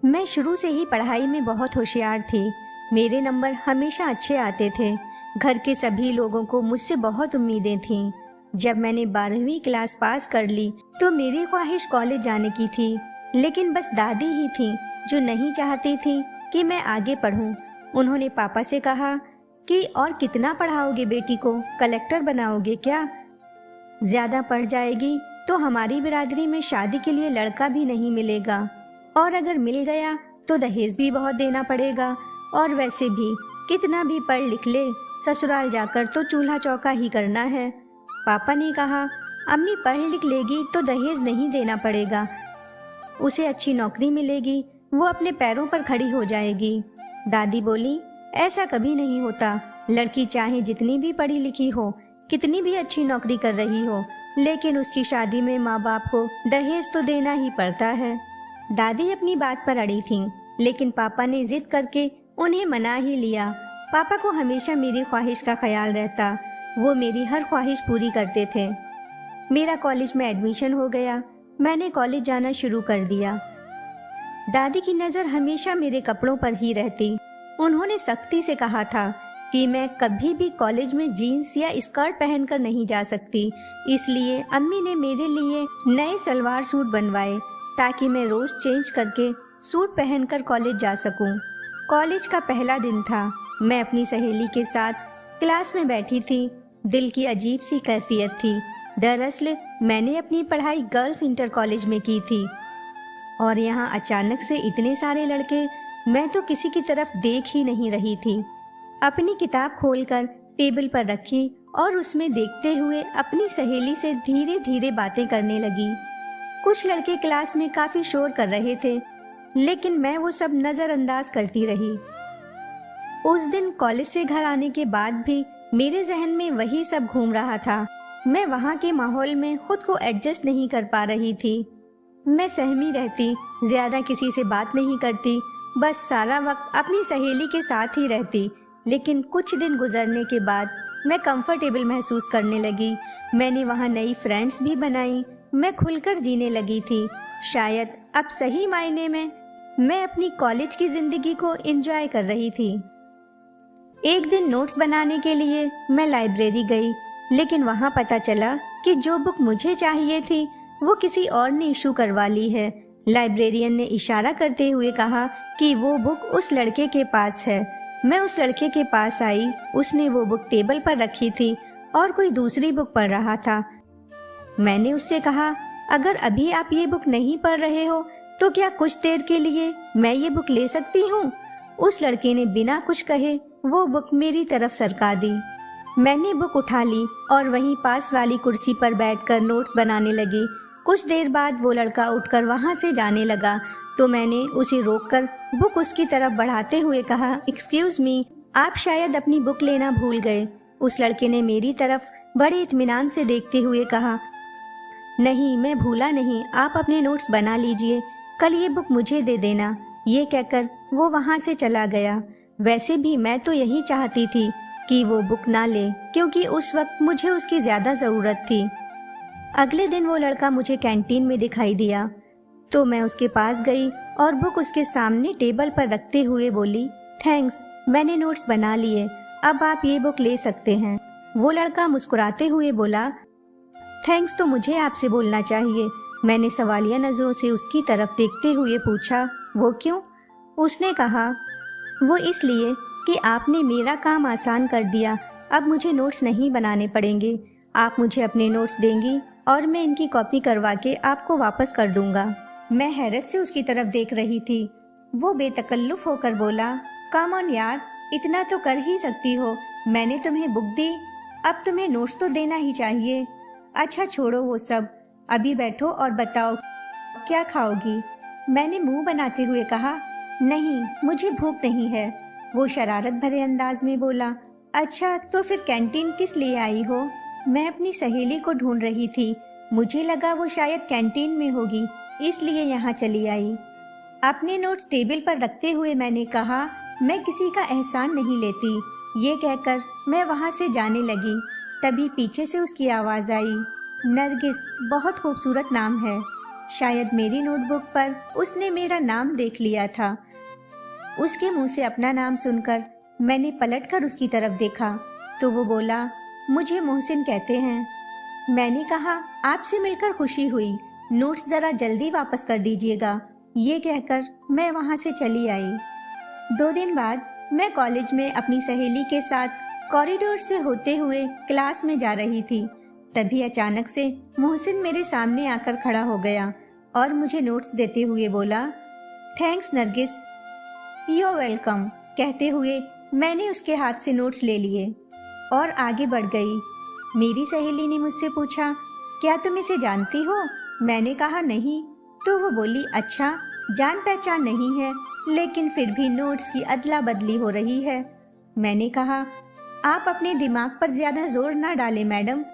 मैं शुरू से ही पढ़ाई में बहुत होशियार थी। मेरे नंबर हमेशा अच्छे आते थे। घर के सभी लोगों को मुझसे बहुत उम्मीदें थीं। जब मैंने 12वीं क्लास पास कर ली तो मेरी ख्वाहिश कॉलेज जाने की थी, लेकिन बस दादी ही थीं जो नहीं चाहती थीं कि मैं आगे पढूं। उन्होंने पापा से कहा कि और कितना पढ़ाओगे बेटी को, कलेक्टर बनाओगे क्या? ज्यादा पढ़ जाएगी तो हमारी बिरादरी में शादी के लिए लड़का भी नहीं मिलेगा, और अगर मिल गया तो दहेज भी बहुत देना पड़ेगा, और वैसे भी कितना भी पढ़ लिख ले, ससुराल जाकर तो चूल्हा चौका ही करना है। पापा ने कहा, अम्मी पढ़ लिख लेगी तो दहेज नहीं देना पड़ेगा, उसे अच्छी नौकरी मिलेगी, वो अपने पैरों पर खड़ी हो जाएगी। दादी बोली, ऐसा कभी नहीं होता। लड़की चाहे जितनी भी पढ़ी लिखी हो, कितनी भी अच्छी नौकरी कर रही हो, लेकिन उसकी शादी में माँ बाप को दहेज तो देना ही पड़ता है। दादी अपनी बात पर अड़ी थीं, लेकिन पापा ने जिद करके उन्हें मना ही लिया। पापा को हमेशा मेरी ख्वाहिश का ख्याल रहता, वो मेरी हर ख्वाहिश पूरी करते थे। मेरा कॉलेज में एडमिशन हो गया। मैंने कॉलेज जाना शुरू कर दिया। दादी की नज़र हमेशा मेरे कपड़ों पर ही रहती। उन्होंने सख्ती से कहा था कि मैं कभी भी कॉलेज में जीन्स या स्कर्ट पहनकर नहीं जा सकती, इसलिए अम्मी ने मेरे लिए नए सलवार सूट बनवाए ताकि मैं रोज चेंज करके सूट पहनकर कॉलेज जा सकूं। कॉलेज का पहला दिन था। मैं अपनी सहेली के साथ क्लास में बैठी थी। दिल की अजीब सी कैफियत थी। दरअसल मैंने अपनी पढ़ाई गर्ल्स इंटर कॉलेज में की थी, और यहाँ अचानक से इतने सारे लड़के, मैं तो किसी की तरफ देख ही नहीं रही थी। अपनी किताब खोलकर टेबल पर रखी और उसमें देखते हुए अपनी सहेली से धीरे धीरे बातें करने लगी। कुछ लड़के क्लास में काफी शोर कर रहे थे, लेकिन मैं वो सब नजरअंदाज करती रही। उस दिन कॉलेज से घर आने के बाद भी मेरे जहन में वही सब घूम रहा था। मैं वहाँ के माहौल में खुद को एडजस्ट नहीं कर पा रही थी। मैं सहमी रहती, ज्यादा किसी से बात नहीं करती, बस सारा वक्त अपनी सहेली के साथ ही रहती। लेकिन कुछ दिन गुजरने के बाद मैं कंफर्टेबल महसूस करने लगी। मैंने वहाँ नई फ्रेंड्स भी बनाई। मैं खुलकर जीने लगी थी। शायद अब सही मायने में मैं अपनी कॉलेज की जिंदगी को एंजॉय कर रही थी। एक दिन नोट्स बनाने के लिए मैं लाइब्रेरी गई, लेकिन वहाँ पता चला कि जो बुक मुझे चाहिए थी वो किसी और ने इशू करवा ली है। लाइब्रेरियन ने इशारा करते हुए कहा कि वो बुक उस लड़के के पास है। मैं उस लड़के के पास आई। उसने वो बुक टेबल पर रखी थी और कोई दूसरी बुक पढ़ रहा था। मैंने उससे कहा, अगर अभी आप ये बुक नहीं पढ़ रहे हो तो क्या कुछ देर के लिए मैं ये बुक ले सकती हूँ? उस लड़के ने बिना कुछ कहे वो बुक मेरी तरफ सरका दी। मैंने बुक उठा ली और वहीं पास वाली कुर्सी पर बैठकर नोट्स बनाने लगी। कुछ देर बाद वो लड़का उठकर वहाँ से जाने लगा, तो मैंने उसे रोककर बुक उसकी तरफ बढ़ाते हुए कहा, एक्सक्यूज मी, आप शायद अपनी बुक लेना भूल गए। उस लड़के ने मेरी तरफ बड़े इत्मीनान से देखते हुए कहा, नहीं, मैं भूला नहीं, आप अपने नोट्स बना लीजिए, कल ये बुक मुझे दे देना। ये कहकर वो वहाँ से चला गया। वैसे भी मैं तो यही चाहती थी कि वो बुक ना ले, क्योंकि उस वक्त मुझे उसकी ज्यादा जरूरत थी। अगले दिन वो लड़का मुझे कैंटीन में दिखाई दिया, तो मैं उसके पास गई और बुक उसके सामने टेबल पर रखते हुए बोली, थैंक्स, मैंने नोट्स बना लिए, अब आप ये बुक ले सकते हैं। वो लड़का मुस्कुराते हुए बोला, थैंक्स तो मुझे आपसे बोलना चाहिए। मैंने सवालिया नजरों से उसकी तरफ देखते हुए पूछा, वो क्यों? उसने कहा, वो इसलिए कि आपने मेरा काम आसान कर दिया। अब मुझे नोट्स नहीं बनाने पड़ेंगे। आप मुझे अपने नोट्स देंगी और मैं इनकी कॉपी करवा के आपको वापस कर दूंगा। मैं हैरत से उसकी तरफ देख रही थी। वो बेतकल्लुफ होकर बोला, कम ऑन यार, इतना तो कर ही सकती हो। मैंने तुम्हें बुक दी, अब तुम्हें नोट्स तो देना ही चाहिए। अच्छा छोड़ो वो सब, अभी बैठो और बताओ क्या खाओगी? मैंने मुंह बनाते हुए कहा, नहीं, मुझे भूख नहीं है। वो शरारत भरे अंदाज में बोला, अच्छा तो फिर कैंटीन किस लिए आई हो? मैं अपनी सहेली को ढूंढ रही थी। मुझे लगा वो शायद कैंटीन में होगी, इसलिए यहाँ चली आई। अपने नोट्स टेबल पर रखते हुए मैंने कहा, मैं किसी का एहसान नहीं लेती। ये कहकर मैं वहाँ से जाने लगी। तभी पीछे से उसकी आवाज़ आई, नरगिस, बहुत खूबसूरत नाम है। शायद मेरी नोटबुक पर उसने मेरा नाम देख लिया था। उसके मुंह से अपना नाम सुनकर मैंने पलटकर उसकी तरफ देखा तो वो बोला, मुझे मोहसिन कहते हैं। मैंने कहा, आपसे मिलकर खुशी हुई, नोट्स जरा जल्दी वापस कर दीजिएगा। ये कहकर मैं वहाँ से चली आई। 2 दिन बाद मैं कॉलेज में अपनी सहेली के साथ कॉरिडोर से होते हुए क्लास में जा रही थी। तभी अचानक से मोहसिन मेरे सामने आकर खड़ा हो गया और मुझे नोट्स देते हुए बोला, थैंक्स नरगिस, यू वेलकम। कहते हुए मैंने उसके हाथ से नोट्स ले लिए और आगे बढ़ गई। मेरी सहेली ने मुझसे पूछा, क्या तुम इसे जानती हो? मैंने कहा नहीं। तो वो बोली, अच्छा, जान पहचान नहीं है लेकिन फिर भी नोट्स की अदला बदली हो रही है। मैंने कहा, आप अपने दिमाग पर ज्यादा जोर ना डालें मैडम।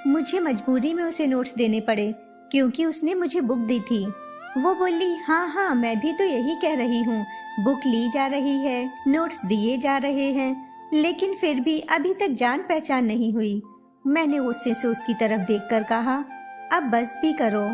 मुझे मजबूरी में उसे नोट्स देने पड़े क्योंकि उसने मुझे बुक दी थी। वो बोली, हाँ हाँ, मैं भी तो यही कह रही हूँ, बुक ली जा रही है, नोट्स दिए जा रहे हैं, लेकिन फिर भी अभी तक जान पहचान नहीं हुई। मैंने गुस्से से उसकी तरफ देखकर कहा, अब बस भी करो।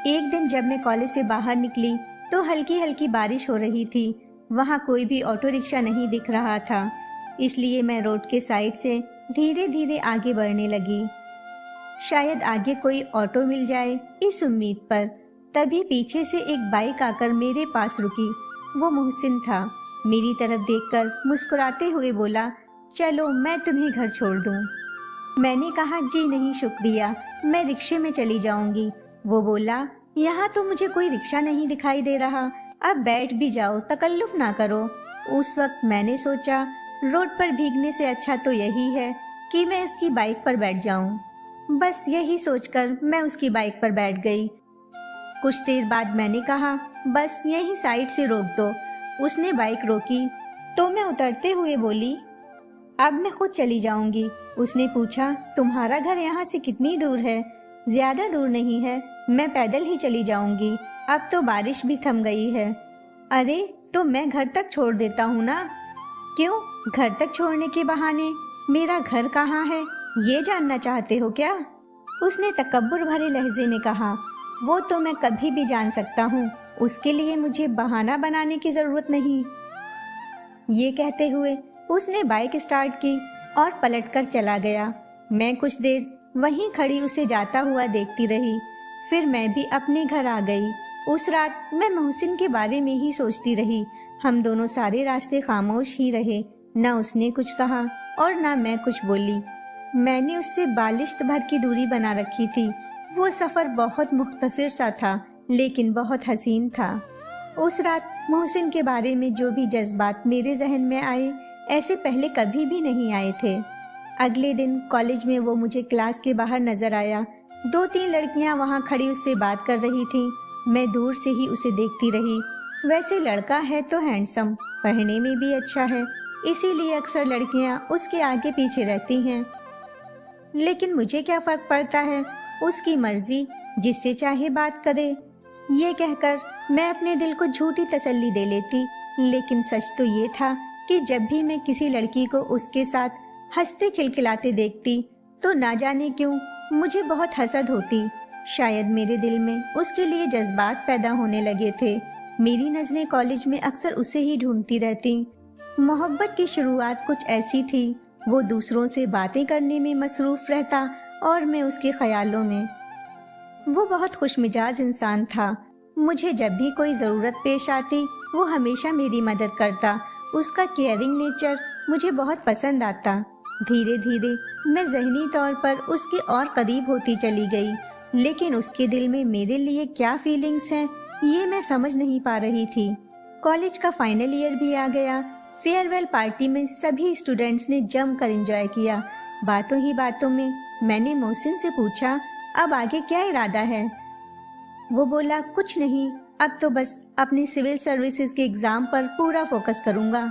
एक दिन जब मैं कॉलेज से बाहर निकली तो हल्की हल्की बारिश हो रही थी। वहाँ कोई भी ऑटो रिक्शा नहीं दिख रहा था, इसलिए मैं रोड के साइड से धीरे धीरे आगे बढ़ने लगी, शायद आगे कोई ऑटो मिल जाए इस उम्मीद पर। तभी पीछे से एक बाइक आकर मेरे पास रुकी। वो मोहसिन था। मेरी तरफ देखकर मुस्कुराते हुए बोला, चलो मैं तुम्हें घर छोड़ दूं। मैंने कहा, जी नहीं शुक्रिया, मैं रिक्शे में चली जाऊंगी। वो बोला, यहाँ तो मुझे कोई रिक्शा नहीं दिखाई दे रहा, अब बैठ भी जाओ, तकल्लुफ ना करो। उस वक्त मैंने सोचा, रोड पर भीगने से अच्छा तो यही है कि मैं उसकी बाइक पर बैठ जाऊं। बस यही सोचकर मैं उसकी बाइक पर बैठ गई। कुछ देर बाद मैंने कहा, बस यहीं साइड से रोक दो। उसने बाइक रोकी तो मैं उतरते हुए बोली, अब मैं खुद चली जाऊंगी। उसने पूछा, तुम्हारा घर यहाँ से कितनी दूर है? ज्यादा दूर नहीं है, मैं पैदल ही चली जाऊंगी, अब तो बारिश भी थम गई है। अरे तो मैं घर तक छोड़ देता हूँ ना। क्यों? घर तक छोड़ने के बहाने मेरा घर कहाँ है ये जानना चाहते हो क्या? उसने तकब्बुर भरे लहजे में कहा, वो तो मैं कभी भी जान सकता हूँ, उसके लिए मुझे बहाना बनाने की जरूरत नहीं। ये कहते हुए उसने बाइक स्टार्ट की और पलटकर चला गया। मैं कुछ देर वहीं खड़ी उसे जाता हुआ देखती रही। फिर मैं भी अपने घर आ गई। उस रात मैं मोहसिन के बारे में ही सोचती रही। हम दोनों सारे रास्ते खामोश ही रहे, ना उसने कुछ कहा और ना मैं कुछ बोली। मैंने उससे बालिश्त भर की दूरी बना रखी थी। वो सफर बहुत मुख्तसर सा था लेकिन बहुत हसीन था। उस रात मोहसिन के बारे में जो भी जज्बात मेरे जहन में आए, ऐसे पहले कभी भी नहीं आए थे। अगले दिन कॉलेज में वो मुझे क्लास के बाहर नजर आया। 2-3 लड़कियां वहां खड़ी उससे बात कर रही थीं। मैं दूर से ही उसे देखती रही। वैसे लड़का है तो हैंडसम, पढ़ने में भी अच्छा है, इसीलिए अक्सर लड़कियां उसके आगे पीछे रहती हैं। लेकिन मुझे क्या फर्क पड़ता है, उसकी मर्जी, जिससे चाहे बात करे। ये कहकर मैं अपने दिल को झूठी तसल्ली दे लेती, लेकिन सच तो ये था कि जब भी मैं किसी लड़की को उसके साथ हंसते खिलखिलाते देखती तो ना जाने क्यों मुझे बहुत हसद होती। शायद मेरे दिल में उसके लिए जज्बात पैदा होने लगे थे। मेरी नजरें कॉलेज में अक्सर उसे ही ढूंढती रहती। मोहब्बत की शुरुआत कुछ ऐसी थी, वो दूसरों से बातें करने में मसरूफ रहता और मैं उसके ख्यालों में। वो बहुत खुशमिजाज इंसान था। मुझे जब भी कोई ज़रूरत पेश आती वो हमेशा मेरी मदद करता। उसका केयरिंग नेचर मुझे बहुत पसंद आता। धीरे धीरे मैं ज़हनी तौर पर उसके और करीब होती चली गई, लेकिन उसके दिल में मेरे लिए क्या फीलिंग्स हैं ये मैं समझ नहीं पा रही थी। कॉलेज का फाइनल ईयर भी आ गया। फेयरवेल पार्टी में सभी स्टूडेंट्स ने जमकर एंजॉय किया। बातों ही बातों में मैंने मोहसिन से पूछा, अब आगे क्या इरादा है? वो बोला, कुछ नहीं, अब तो बस अपने सिविल सर्विसेज के एग्जाम पर पूरा फोकस करूंगा।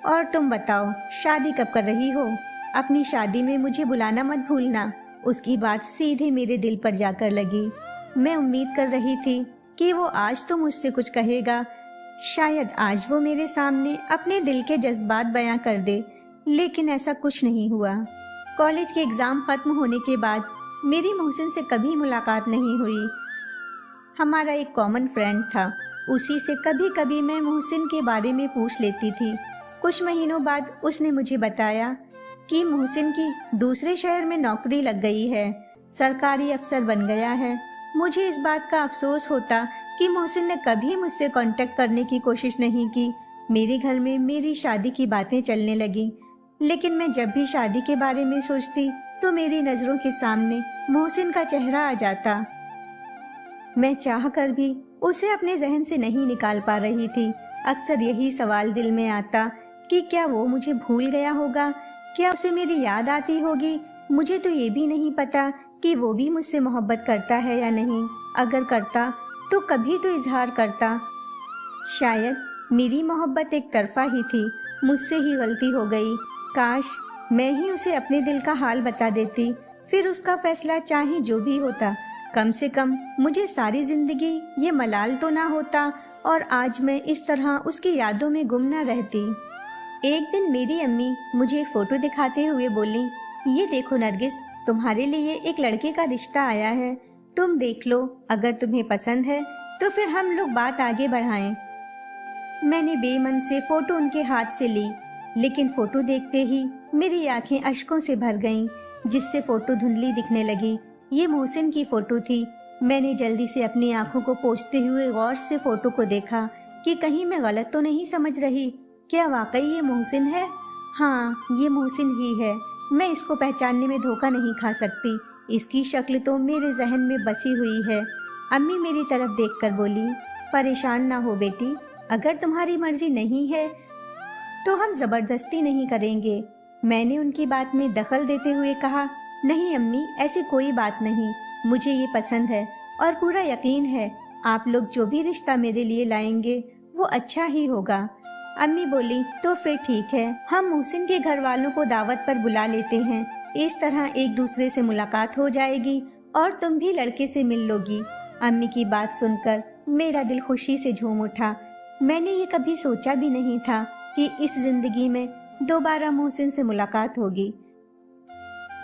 और तुम बताओ, शादी कब कर रही हो? अपनी शादी में मुझे बुलाना मत भूलना। उसकी बात सीधे मेरे दिल पर जाकर लगी। मैं उम्मीद कर रही थी कि वो आज तो मुझसे कुछ कहेगा। शायद आज वो मेरे सामने अपने दिल के जज्बात बयां कर दे, लेकिन ऐसा कुछ नहीं हुआ। कॉलेज के एग्जाम खत्म होने के बाद मेरी मोहसिन से कभी मुलाकात नहीं हुई। हमारा एक कॉमन फ्रेंड था। उसी से कभी कभी मैं मोहसिन के बारे में पूछ लेती थी। कुछ महीनों बाद उसने मुझे बताया कि मोहसिन की दूसरे शहर में नौकरी लग गई है, सरकारी अफसर बन गया है। मुझे इस बात का अफसोस होता कि मोहसिन ने कभी मुझसे कांटेक्ट करने की कोशिश नहीं की। मेरे घर में मेरी शादी की बातें चलने लगी, लेकिन मैं जब भी शादी के बारे में सोचती तो मेरी नज़रों के सामने मोहसिन का चेहरा आ जाता। मैं चाह कर भी उसे अपने जहन से नहीं निकाल पा रही थी। अक्सर यही सवाल दिल में आता कि क्या वो मुझे भूल गया होगा, क्या उसे मेरी याद आती होगी। मुझे तो ये भी नहीं पता कि वो भी मुझसे मोहब्बत करता है या नहीं। अगर करता तो कभी तो इजहार करता। शायद मेरी मोहब्बत एक तरफा ही थी, मुझसे ही गलती हो गई। काश मैं ही उसे अपने दिल का हाल बता देती, फिर उसका फैसला चाहे जो भी होता। कम से कम मुझे सारी जिंदगी ये मलाल तो ना होता और आज मैं इस तरह उसकी यादों में गुम ना रहती। एक दिन मेरी अम्मी मुझे एक फोटो दिखाते हुए बोली, ये देखो नरगिस, तुम्हारे लिए एक लड़के का रिश्ता आया है, तुम देख लो, अगर तुम्हें पसंद है तो फिर हम लोग बात आगे बढ़ाएं। मैंने बेमन से फोटो उनके हाथ से ली, लेकिन फोटो देखते ही मेरी आंखें अश्कों से भर गईं, जिससे फोटो धुंधली दिखने लगी। ये मोहसिन की फोटो थी। मैंने जल्दी से अपनी आंखों को पोंछते हुए गौर से फोटो को देखा कि कहीं मैं गलत तो नहीं समझ रही। क्या वाकई ये मोहसिन है? हाँ, ये मोहसिन ही है। मैं इसको पहचानने में धोखा नहीं खा सकती। इसकी शक्ल तो मेरे जहन में बसी हुई है। अम्मी मेरी तरफ देखकर बोली, परेशान ना हो बेटी, अगर तुम्हारी मर्जी नहीं है तो हम जबरदस्ती नहीं करेंगे। मैंने उनकी बात में दखल देते हुए कहा, नहीं अम्मी, ऐसी कोई बात नहीं, मुझे ये पसंद है और पूरा यकीन है आप लोग जो भी रिश्ता मेरे लिए लाएंगे वो अच्छा ही होगा। अम्मी बोली, तो फिर ठीक है, हम मोहसिन के घर वालों को दावत पर बुला लेते हैं। इस तरह एक दूसरे से मुलाकात हो जाएगी और तुम भी लड़के से मिल लोगी। अम्मी की बात सुनकर मेरा दिल खुशी से झूम उठा। मैंने ये कभी सोचा भी नहीं था कि इस जिंदगी में दोबारा मोहसिन से मुलाकात होगी,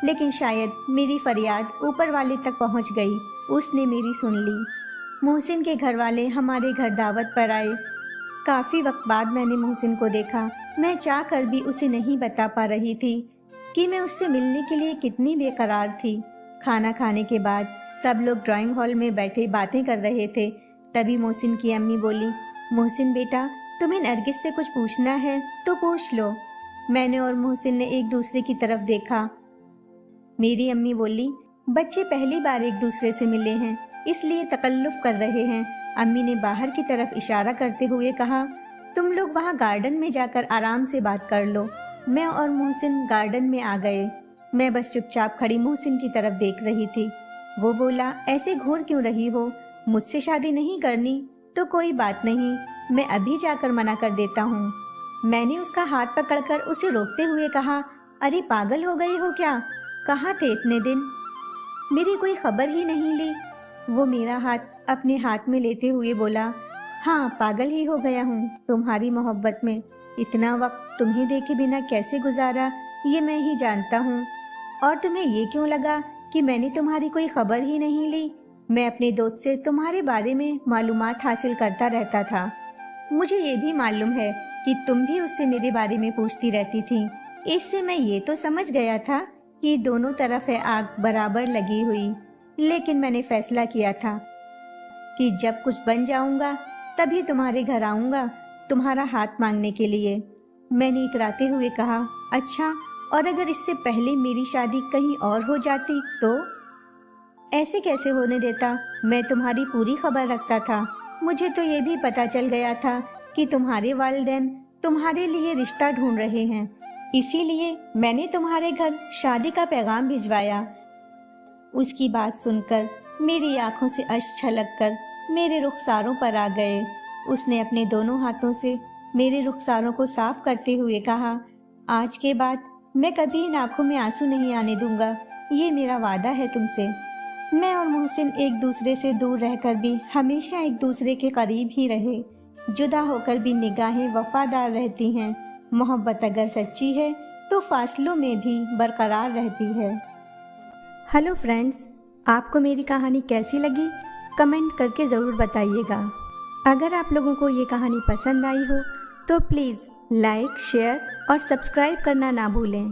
लेकिन शायद मेरी फरियाद ऊपर वाले तक पहुंच गई। उसने मेरी सुन ली। मोहसिन के घर वाले हमारे घर दावत पर आए। काफ़ी वक्त बाद मैंने मोहसिन को देखा। मैं चाह कर भी उसे नहीं बता पा रही थी कि मैं उससे मिलने के लिए कितनी बेकरार थी। खाना खाने के बाद सब लोग ड्राइंग हॉल में बैठे बातें कर रहे थे। तभी मोहसिन की अम्मी बोली, मोहसिन बेटा, तुम्हें नरगिस से कुछ पूछना है तो पूछ लो। मैंने और मोहसिन ने एक दूसरे की तरफ देखा। मेरी अम्मी बोली, बच्चे पहली बार एक दूसरे से मिले हैं, इसलिए तकल्लुफ कर रहे हैं। अम्मी ने बाहर की तरफ इशारा करते हुए कहा, तुम लोग वहाँ गार्डन में जाकर आराम से बात कर लो। मैं और मोहसिन गार्डन में आ गए। मैं बस चुपचाप खड़ी मोहसिन की तरफ देख रही थी। वो बोला, ऐसे घूर क्यों रही हो? मुझसे शादी नहीं करनी तो कोई बात नहीं, मैं अभी जाकर मना कर देता हूँ। मैंने उसका हाथ पकड़कर उसे रोकते हुए कहा, अरे पागल हो गई हो क्या? कहाँ थे इतने दिन? मेरी कोई खबर ही नहीं ली। वो मेरा हाथ अपने हाथ में लेते हुए बोला, हाँ, पागल ही हो गया हूँ तुम्हारी मोहब्बत में। इतना वक्त तुम्हें देखे बिना कैसे गुजारा ये मैं ही जानता हूँ। और तुम्हें ये क्यों लगा कि मैंने तुम्हारी कोई खबर ही नहीं ली? मैं अपने दोस्त से तुम्हारे बारे में मालूमात हासिल करता रहता था। मुझे ये भी मालूम है कि तुम भी उससे मेरे बारे में पूछती रहती थी। इससे मैं ये तो समझ गया था कि दोनों तरफ है आग बराबर लगी हुई। लेकिन मैंने फैसला किया था कि जब कुछ बन जाऊंगा तभी तुम्हारे घर आऊंगा तुम्हारा हाथ मांगने के लिए। मैंने इतराते हुए कहा, अच्छा, और अगर इससे पहले मेरी शादी कहीं और हो जाती तो? ऐसे कैसे होने देता? मैं तुम्हारी पूरी खबर रखता था। मुझे तो ये भी पता चल गया था कि तुम्हारे वालिदैन तुम्हारे लिए रिश्ता ढूंढ रहे हैं, इसीलिए मैंने तुम्हारे घर शादी का पैगाम भिजवाया। उसकी बात सुनकर मेरी आंखों से अश्क छलककर मेरे रुखसारों पर आ गए। उसने अपने दोनों हाथों से मेरे रुखसारों को साफ करते हुए कहा, आज के बाद मैं कभी इन आंखों में आंसू नहीं आने दूंगा, ये मेरा वादा है तुमसे। मैं और मोहसिन एक दूसरे से दूर रहकर भी हमेशा एक दूसरे के करीब ही रहे। जुदा होकर भी निगाहें वफादार रहती हैं। मोहब्बत अगर सच्ची है तो फासलों में भी बरकरार रहती है। हेलो फ्रेंड्स, आपको मेरी कहानी कैसी लगी? कमेंट करके ज़रूर बताइएगा। अगर आप लोगों को ये कहानी पसंद आई हो तो प्लीज़ लाइक, शेयर और सब्सक्राइब करना ना भूलें।